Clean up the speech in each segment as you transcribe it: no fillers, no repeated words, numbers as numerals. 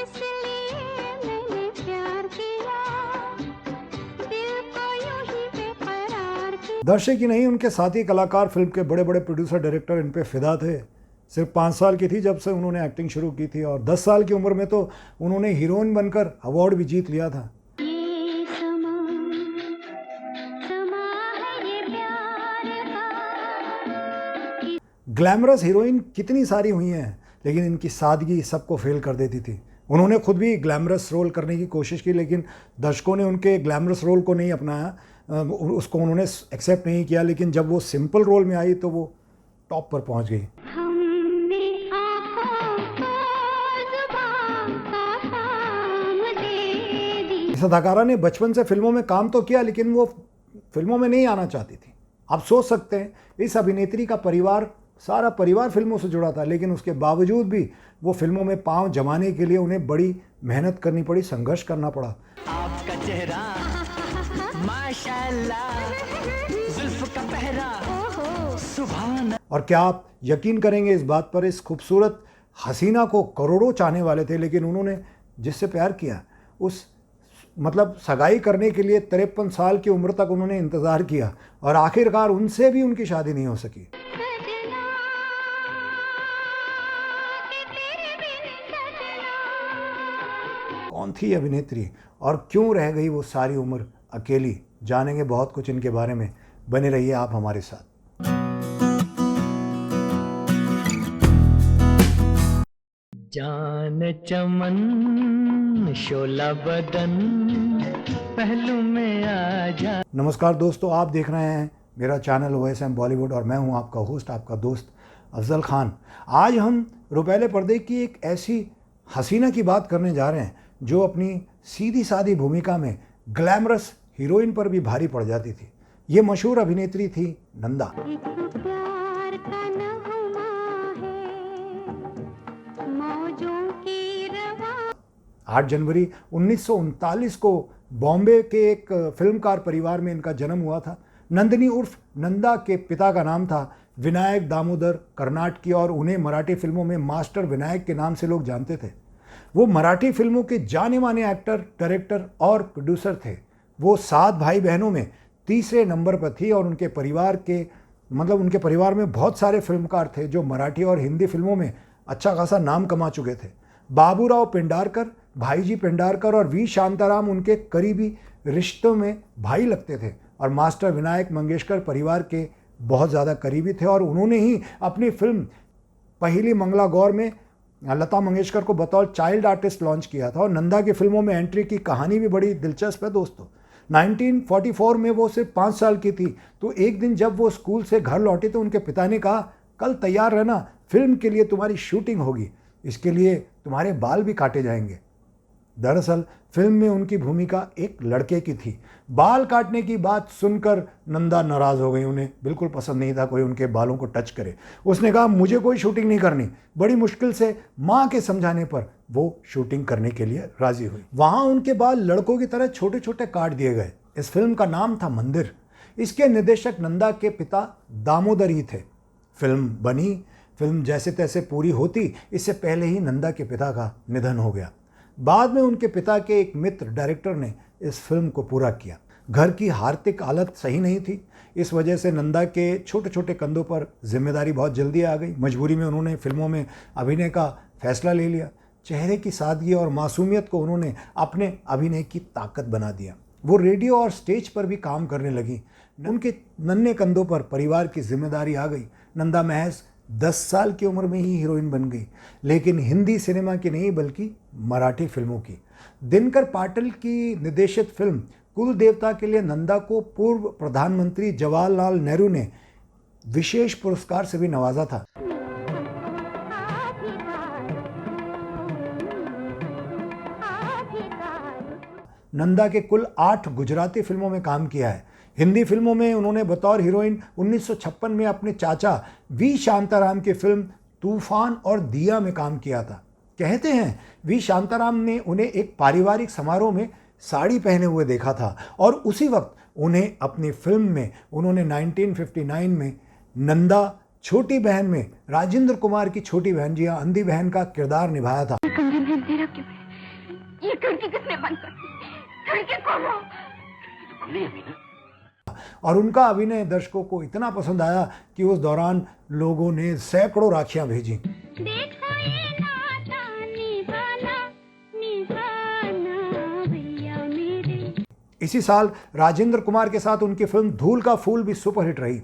इसलिए मैंने प्यार किया, दिल को यूं ही बेकरार किया। दर्शक ही नहीं, उनके साथी कलाकार, फिल्म के बड़े बड़े प्रोड्यूसर, डायरेक्टर इन पे फिदा थे। सिर्फ 5 साल की थी जब से उन्होंने एक्टिंग शुरू की थी और 10 साल की उम्र में तो उन्होंने हीरोइन बनकर अवार्ड भी जीत लिया था। ये समा समा है ये प्यार का। ग्लैमरस हीरोइन कितनी सारी हुई हैं, लेकिन इनकी सादगी सबको फेल कर देती थी। उन्होंने खुद भी ग्लैमरस रोल करने की कोशिश की, लेकिन दर्शकों ने उनके ग्लैमरस रोल को नहीं अपनाया, उसको उन्होंने एक्सेप्ट नहीं किया। लेकिन जब वो सिंपल रोल में आई तो वो टॉप पर पहुंच गई। हमने आँखों को ज़ुबान का काम दे दी। इस अदाकारा ने बचपन से फिल्मों में काम तो किया, लेकिन वो फिल्मों में नहीं आना चाहती थी। आप सोच सकते हैं, इस अभिनेत्री का परिवार, सारा परिवार फिल्मों से जुड़ा था, लेकिन उसके बावजूद भी वो फिल्मों में पांव जमाने के लिए उन्हें बड़ी मेहनत करनी पड़ी, संघर्ष करना पड़ा। आपका चेहरा माशाल्लाह, जुल्फ का पहरा सुभान। और क्या आप यकीन करेंगे इस बात पर, इस खूबसूरत हसीना को करोड़ों चाहने वाले थे, लेकिन उन्होंने जिससे प्यार किया, उस मतलब सगाई करने के लिए 53 साल की उम्र तक उन्होंने इंतज़ार किया और आखिरकार उनसे भी उनकी शादी नहीं हो सकी। सजना कि तेरे बिन सजना। कौन थी अभिनेत्री और क्यों रह गई वो सारी उम्र अकेली? जानेंगे बहुत कुछ इनके बारे में, बने रहिए आप हमारे साथ। जान चमन शोला बदन पहलू में आ जा। नमस्कार दोस्तों, आप देख रहे हैं मेरा चैनल OSM बॉलीवुड और मैं हूं आपका होस्ट, आपका दोस्त अफजल खान। आज हम रुपैले पर्दे की एक ऐसी हसीना की बात करने जा रहे हैं जो अपनी सीधी सादी भूमिका में ग्लैमरस हीरोइन पर भी भारी पड़ जाती थी। ये मशहूर अभिनेत्री थी नंदा। एक प्यार का नगमा है, मौजों की रवा। 8 जनवरी 1939 को बॉम्बे के एक फिल्मकार परिवार में इनका जन्म हुआ था। नंदिनी उर्फ नंदा के पिता का नाम था विनायक दामोदर कर्नाटकी और उन्हें मराठी फिल्मों में मास्टर विनायक के नाम से लोग जानते थे। वो मराठी फिल्मों के जाने माने एक्टर, डायरेक्टर और प्रोड्यूसर थे। वो 7 भाई बहनों में तीसरे नंबर पर थी और उनके परिवार में बहुत सारे फिल्मकार थे जो मराठी और हिंदी फिल्मों में अच्छा खासा नाम कमा चुके थे। बाबूराव पेंडारकर, भाईजी पेंडारकर और वी शांताराम उनके करीबी रिश्तों में भाई लगते थे और मास्टर विनायक मंगेशकर परिवार के बहुत ज़्यादा करीबी थे और उन्होंने ही अपनी फिल्म पहली मंगला गौर में लता मंगेशकर को बतौर चाइल्ड आर्टिस्ट लॉन्च किया था। और नंदा की फिल्मों में एंट्री की कहानी भी बड़ी दिलचस्प है दोस्तों। 1944 में वो सिर्फ 5 साल की थी, तो एक दिन जब वो स्कूल से घर लौटी तो उनके पिता ने कहा, कल तैयार रहना, फिल्म के लिए तुम्हारी शूटिंग होगी, इसके लिए तुम्हारे बाल भी काटे जाएंगे। दरअसल फिल्म में उनकी भूमिका एक लड़के की थी। बाल काटने की बात सुनकर नंदा नाराज हो गई। उन्हें बिल्कुल पसंद नहीं था कोई उनके बालों को टच करे। उसने कहा, मुझे कोई शूटिंग नहीं करनी। बड़ी मुश्किल से माँ के समझाने पर वो शूटिंग करने के लिए राजी हुई। वहाँ उनके बाल लड़कों की तरह छोटे छोटे काट दिए गए। इस फिल्म का नाम था मंदिर। इसके निर्देशक नंदा के पिता दामोदर ही थे। फिल्म बनी, फिल्म जैसे तैसे पूरी होती, इससे पहले ही नंदा के पिता का निधन हो गया। बाद में उनके पिता के एक मित्र डायरेक्टर ने इस फिल्म को पूरा किया। घर की आर्थिक हालत सही नहीं थी, इस वजह से नंदा के छोटे छोटे कंधों पर जिम्मेदारी बहुत जल्दी आ गई। मजबूरी में उन्होंने फिल्मों में अभिनय का फैसला ले लिया। चेहरे की सादगी और मासूमियत को उन्होंने अपने अभिनय की ताकत बना दिया। वो रेडियो और स्टेज पर भी काम करने लगी। उनके नन्हे कंधों पर परिवार की जिम्मेदारी आ गई। नंदा महज 10 साल की उम्र में ही हीरोइन बन गई, लेकिन हिंदी सिनेमा की नहीं बल्कि मराठी फिल्मों की। दिनकर पाटिल की निर्देशित फिल्म कुल देवता के लिए नंदा को पूर्व प्रधानमंत्री जवाहरलाल नेहरू ने विशेष पुरस्कार से भी नवाजा था। नंदा के कुल 8 गुजराती फिल्मों में काम किया है। हिंदी फिल्मों में उन्होंने बतौर हीरोइन 1956 में अपने चाचा वी शांताराम की फिल्म तूफान और दिया में काम किया था। कहते हैं वी शांताराम ने उन्हें एक पारिवारिक समारोह में साड़ी पहने हुए देखा था और उसी वक्त उन्हें अपनी फिल्म में उन्होंने 1959 में नंदा छोटी बहन में राजेंद्र कुमार की छोटी बहन जी अंधी बहन का किरदार निभाया था। कंगन है मेरा क्यों है? ये खिड़की किसने बंद कर दी? खिड़की खोलो। नहीं अमीना, और उनका अभिनय दर्शकों को इतना पसंद आया कि उस दौरान लोगों ने सैकड़ों राखियां भेजी। देखो ये नाता निभाना भैया मेरे। इसी साल राजेंद्र कुमार के साथ उनकी फिल्म धूल का फूल भी सुपरहिट रही।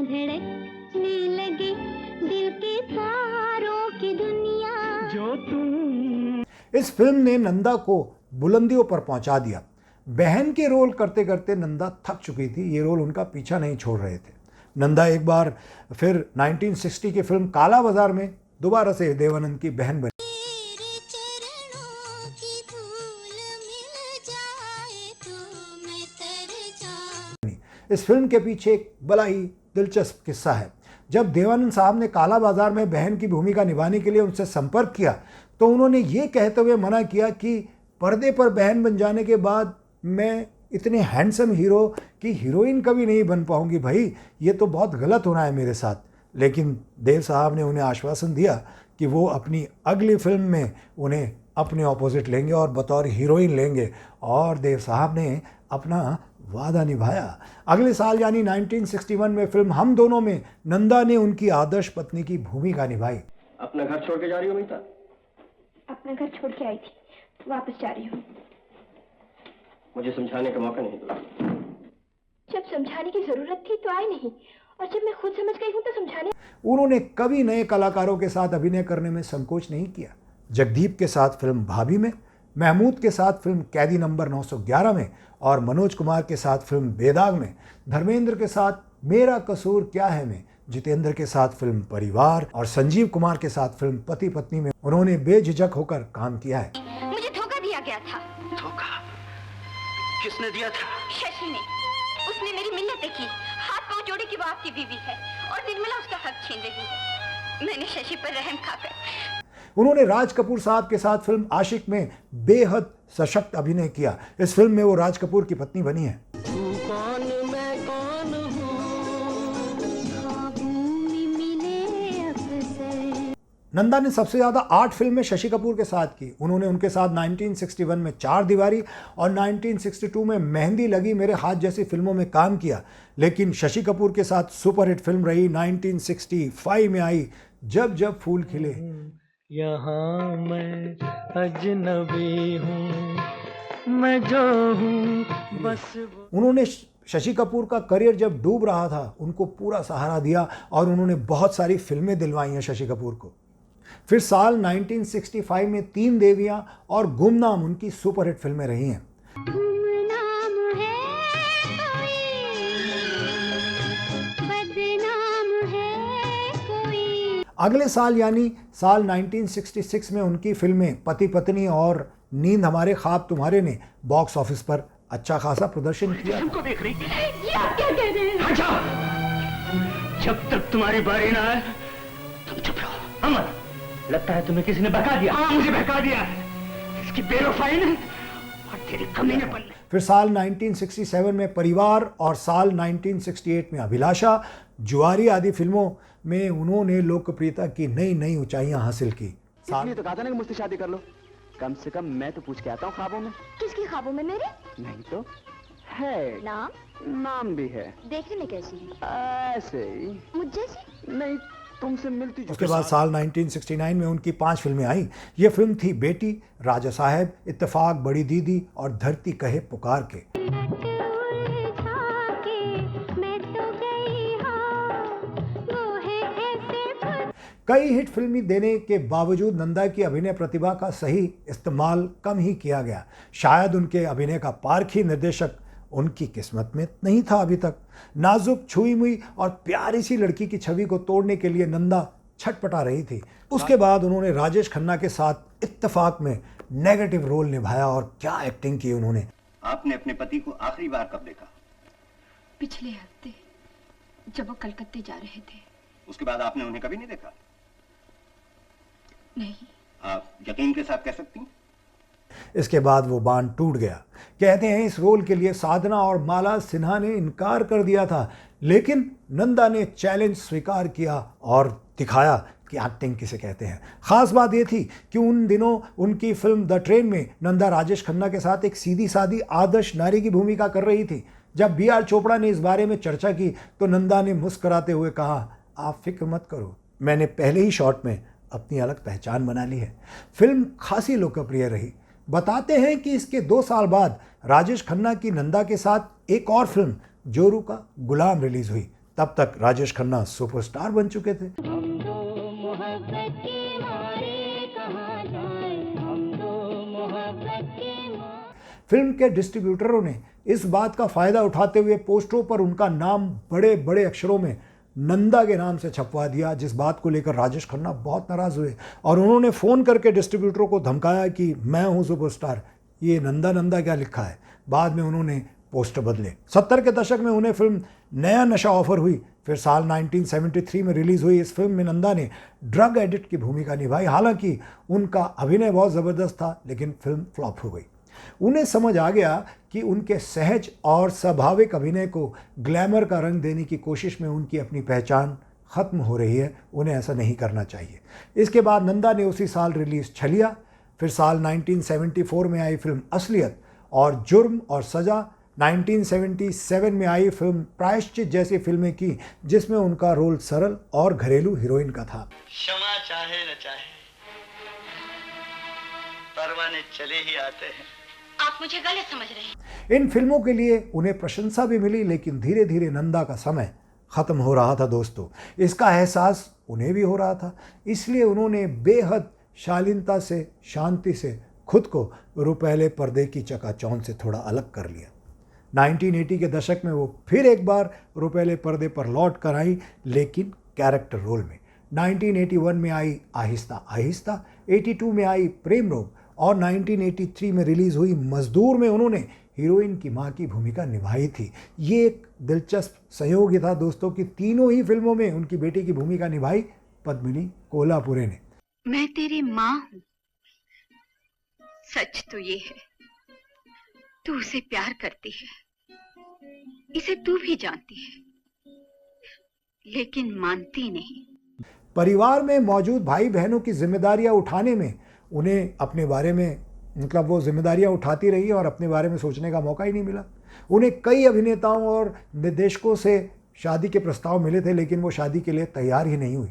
धड़कने लगे दिल के तारों की दुनिया। जो तुम इस फिल्म ने नंदा को बुलंदियों पर पहुंचा दिया। बहन के रोल करते करते नंदा थक चुकी थी, ये रोल उनका पीछा नहीं छोड़ रहे थे। नंदा एक बार फिर 1960 की फिल्म काला बाजार में दोबारा से देवानंद की बहन बनी। तेरे चरणों की धूल मिल जाए तो मैं तर जाऊं। इस फिल्म के पीछे एक बड़ा ही दिलचस्प किस्सा है। जब देवानंद साहब ने काला बाजार में बहन की भूमिका निभाने के लिए उनसे संपर्क किया तो उन्होंने ये कहते हुए मना किया कि पर्दे पर बहन बन जाने के बाद मैं इतने हैंडसम हीरो की हीरोइन कभी नहीं बन पाऊंगी भाई, ये तो बहुत गलत होना है मेरे साथ। लेकिन देव साहब ने उन्हें आश्वासन दिया कि वो अपनी अगली फिल्म में उन्हें अपने ऑपोजिट लेंगे और बतौर हीरोइन लेंगे, और देव साहब ने अपना वादा निभाया। अगले साल यानी 1961 में फिल्म हम दोनों में नंदा ने उनकी आदर्श पत्नी की भूमिका निभाई। अपना घर छोड़ के जा रही हो अमीता? अपना घर छोड़ के आई थी, वापस जा रही हूँ। मुझे समझाने का मौका नहीं दो। जब समझाने की जरूरत थी तो आई नहीं, और जब मैं खुद समझ गई हूँ तो समझाने। उन्होंने कभी नए कलाकारों के साथ अभिनय करने में संकोच नहीं किया। जगदीप के साथ फिल्म भाभी में, महमूद के साथ फिल्म कैदी नंबर 911 में और मनोज कुमार के साथ फिल्म बेदाग में, धर्मेंद्र के साथ मेरा कसूर क्या है में, जितेंद्र के साथ फिल्म परिवार और संजीव कुमार के साथ फिल्म पति पत्नी में उन्होंने बेझिझक होकर काम किया है। मुझे धोखा दिया गया था। धोखा? किसने दिया था? शशि ने। उसने मेरी मिन्नतें की, हाथ पांव जोड़े कि वो आपकी बीवी है और निर्मला उसका हक छीन रही है। मैंने शशि पर रहम खाकर। उन्होंने राज कपूर साहब के साथ फिल्म आशिक में बेहद सशक्त अभिनय किया। इस फिल्म में वो राज कपूर की पत्नी बनी है। तू कौन मैं कौन हूँ, ख्वाबों में मिले अक्सर। नंदा ने सबसे ज़्यादा 8 फिल्में शशि कपूर के साथ की। उन्होंने उनके साथ 1961 में चार दीवारी और 1962 में मेहंदी लगी मेरे हाथ जैसी फिल्मों में काम किया। लेकिन शशि कपूर के साथ सुपरहिट फिल्म रही 1965 में आई जब जब फूल खिले। यहाँ मैं अजनबी हूँ, मैं जो हूँ बस वो। उन्होंने शशि कपूर का करियर जब डूब रहा था उनको पूरा सहारा दिया और उन्होंने बहुत सारी फिल्में दिलवाई हैं शशि कपूर को। फिर साल 1965 में तीन देवियां और गुमनाम उनकी सुपरहिट फिल्में रही हैं। गुमनाम है कोई, बदनाम है कोई। अगले साल यानी साल 1966 में उनकी फिल्में पति पत्नी और नींद हमारे ख्वाब तुम्हारे ने बॉक्स ऑफिस पर अच्छा खासा प्रदर्शन किया। हमको देख रही? ये आप क्या कह रहे हैं? हाँ, जाओ। जब तक तुम्हारी बारी ना आए तुम चुप रहो। अमर, लगता है तुम्हें किसी ने बहका दिया। हाँ, मुझे बहका दिया है। इसकी बेवफाई ने और तेरी कमीनेपन ने। फिर साल 1967 में परिवार और साल 1968 में अभिलाषा, जुआरी आदि फिल्मों में उन्होंने लोकप्रियता की नई नई ऊंचाइयां हासिल की। इसलिए तो कहा था ना कि मुझसे शादी कर लो। कम से कम मैं तो पूछ के आता हूँ ख्वाबों में। किसकी ख्वाबों में? मेरे नहीं तो है, नाम नाम भी है। देखने में कैसी है? ऐसे ही। मुझ जैसी? नहीं, तुमसे मिलती उसके बाद साल 1969 में उनकी 5 फिल्में आई। ये फिल्म थी बेटी, राजा साहब, इत्तेफाक, बड़ी दीदी और धरती कहे पुकार के। कई हिट फिल्में देने के बावजूद नंदा की अभिनय प्रतिभा का सही इस्तेमाल कम ही किया गया। शायद उनके अभिनय का पारखी निर्देशक उनकी किस्मत में नहीं था अभी तक। नाजुक, छुई मुई और प्यारी सी लड़की की छवि को तोड़ने के लिए नंदा छटपटा रही थी। उसके बाद उन्होंने राजेश खन्ना के साथ इत्तेफाक में नेगेटिव रोल निभाया और क्या एक्टिंग की उन्होंने। आपने अपने पति को आखिरी बार कब देखा? पिछले हफ्ते जब वो कलकत्ते जा रहे थे। उसके बाद आपने उन्हें कभी नहीं देखा? नहीं। आप यकीन के साथ कह सकती हैं? इसके बाद वो बांध टूट गया। कहते हैं इस रोल के लिए साधना और माला सिन्हा ने इनकार कर दिया था, लेकिन नंदा ने चैलेंज स्वीकार किया और दिखाया कि एक्टिंग किसे कहते हैं। ख़ास बात ये थी कि उन दिनों उनकी फिल्म द ट्रेन में नंदा राजेश खन्ना के साथ एक सीधी सादी आदर्श नारी की भूमिका कर रही थी। जब बी.आर. चोपड़ा ने इस बारे में चर्चा की तो नंदा ने मुस्कुराते हुए कहा, आप फिक्र मत करो, मैंने पहले ही शॉट में अपनी अलग पहचान बना ली है। फिल्म खासी लोकप्रिय रही। बताते हैं कि इसके 2 साल बाद राजेश खन्ना की नंदा के साथ एक और फिल्म जोरू का गुलाम रिलीज हुई। तब तक राजेश खन्ना सुपरस्टार बन चुके थे। फिल्म के डिस्ट्रीब्यूटरों ने इस बात का फायदा उठाते हुए पोस्टरों पर उनका नाम बड़े बड़े अक्षरों में नंदा के नाम से छपवा दिया, जिस बात को लेकर राजेश खन्ना बहुत नाराज हुए और उन्होंने फ़ोन करके डिस्ट्रीब्यूटरों को धमकाया कि मैं हूं सुपरस्टार, ये नंदा नंदा क्या लिखा है। बाद में उन्होंने पोस्टर बदले। 70 के दशक में उन्हें फिल्म नया नशा ऑफर हुई। फिर साल 1973 में रिलीज़ हुई इस फिल्म में नंदा ने ड्रग एडिक्ट की भूमिका निभाई। हालांकि उनका अभिनय बहुत ज़बरदस्त था, लेकिन फिल्म फ्लॉप हो गई। उन्हें समझ आ गया कि उनके सहज और स्वाभाविक अभिनय को ग्लैमर का रंग देने की कोशिश में उनकी अपनी पहचान ख़त्म हो रही है, उन्हें ऐसा नहीं करना चाहिए। इसके बाद नंदा ने उसी साल रिलीज़ छलिया, फिर साल 1974 में आई फिल्म असलियत और जुर्म और सज़ा, 1977 में आई फिल्म प्रायश्चित जैसी फिल्में की, जिसमें उनका रोल सरल और घरेलू हीरोइन का था। क्षमा चाहे न चाहे परवाने चले ही आते हैं। आप मुझे गलत समझ रहे हैं। इन फिल्मों के लिए उन्हें प्रशंसा भी मिली, लेकिन धीरे धीरे नंदा का समय ख़त्म हो रहा था दोस्तों। इसका एहसास उन्हें भी हो रहा था, इसलिए उन्होंने बेहद शालीनता से, शांति से खुद को रुपहले पर्दे की चकाचौंध से थोड़ा अलग कर लिया। 1980 के दशक में वो फिर एक बार रुपहले पर्दे पर लौट कर आई, लेकिन कैरेक्टर रोल में। 1981 में आई आहिस्ता आहिस्ता, 82 में आई प्रेम रोग और 1983 में रिलीज़ हुई मजदूर में उन्होंने हीरोइन की मां की भूमिका निभाई थी। ये एक दिलचस्प संयोग था दोस्तों कि तीनों ही फिल्मों में उनकी बेटी की भूमिका निभाई पद्मिनी कोल्हापुरे ने। मैं तेरी माँ हूँ। सच तो ये है, तू उसे प्यार करती है, इसे तू भी जानती है, लेकिन मानती नहीं। परिवार में मौजूद भाई बहनों की जिम्मेदारियां उठाने में उन्हें अपने बारे में वो जिम्मेदारियां उठाती रही और अपने बारे में सोचने का मौका ही नहीं मिला। उन्हें कई अभिनेताओं और निर्देशकों से शादी के प्रस्ताव मिले थे, लेकिन वो शादी के लिए तैयार ही नहीं हुई।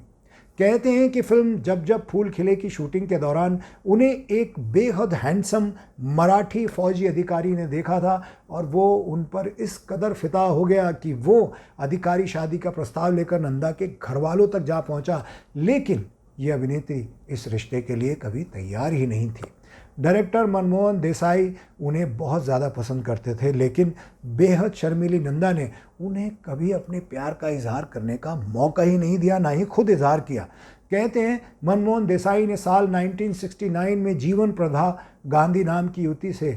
कहते हैं कि फिल्म जब जब फूल खिले की शूटिंग के दौरान उन्हें एक बेहद हैंडसम मराठी फौजी अधिकारी ने देखा था और वो उन पर इस कदर फिदा हो गया कि वो अधिकारी शादी का प्रस्ताव लेकर नंदा के घर वालों तक जा पहुंचा, लेकिन ये अभिनेत्री इस रिश्ते के लिए कभी तैयार ही नहीं थी। डायरेक्टर मनमोहन देसाई उन्हें बहुत ज़्यादा पसंद करते थे, लेकिन बेहद शर्मीली नंदा ने उन्हें कभी अपने प्यार का इजहार करने का मौका ही नहीं दिया, ना ही खुद इजहार किया। कहते हैं मनमोहन देसाई ने साल 1969 में जीवन प्रभा गांधी नाम की युवती से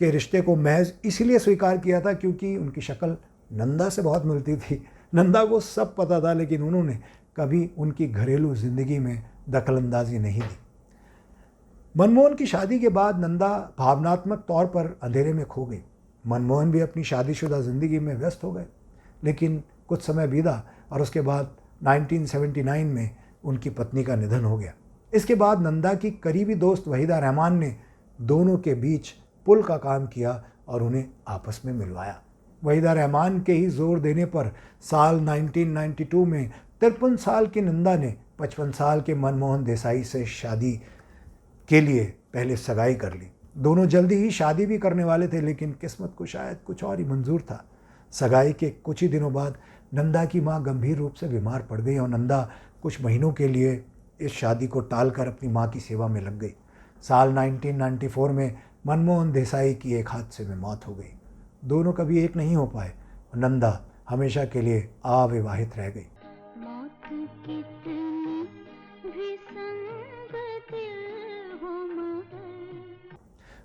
के रिश्ते को महज इसलिए स्वीकार किया था क्योंकि उनकी शक्ल नंदा से बहुत मिलती थी। नंदा को सब पता था, लेकिन उन्होंने कभी उनकी घरेलू ज़िंदगी में दखलंदाजी नहीं दी। मनमोहन की शादी के बाद नंदा भावनात्मक तौर पर अंधेरे में खो गई। मनमोहन भी अपनी शादीशुदा ज़िंदगी में व्यस्त हो गए, लेकिन कुछ समय बीता और उसके बाद 1979 में उनकी पत्नी का निधन हो गया। इसके बाद नंदा की करीबी दोस्त वहीदा रहमान ने दोनों के बीच पुल का काम किया और उन्हें आपस में मिलवाया। वहीदा रहमान के ही जोर देने पर साल 1992 में 53 साल की नंदा ने 55 साल के मनमोहन देसाई से शादी के लिए पहले सगाई कर ली। दोनों जल्दी ही शादी भी करने वाले थे, लेकिन किस्मत को शायद कुछ और ही मंजूर था। सगाई के कुछ ही दिनों बाद नंदा की मां गंभीर रूप से बीमार पड़ गई और नंदा कुछ महीनों के लिए इस शादी को टालकर अपनी मां की सेवा में लग गई। साल 1994 में मनमोहन देसाई की एक हादसे में मौत हो गई। दोनों कभी एक नहीं हो पाए और नंदा हमेशा के लिए अविवाहित रह गई।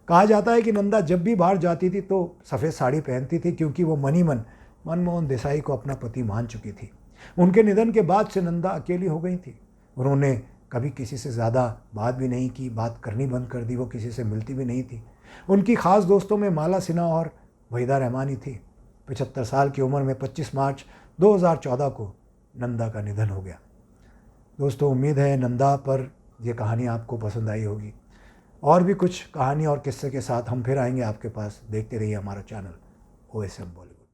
कहा जाता है कि नंदा जब भी बाहर जाती थी तो सफ़ेद साड़ी पहनती थी, क्योंकि वो मन ही मन मनमोहन देसाई को अपना पति मान चुकी थी। उनके निधन के बाद से नंदा अकेली हो गई थी। उन्होंने कभी किसी से ज़्यादा बात भी नहीं की, बात करनी बंद कर दी, वो किसी से मिलती भी नहीं थी। उनकी ख़ास दोस्तों में माला सिन्हा और वहीदा रहमानी थी। 75 साल की उम्र में 25 मार्च 2014 को नंदा का निधन हो गया। दोस्तों उम्मीद है नंदा पर ये कहानी आपको पसंद आई होगी। और भी कुछ कहानी और किस्से के साथ हम फिर आएंगे आपके पास। देखते रहिए हमारा चैनल OSM बॉलीवुड।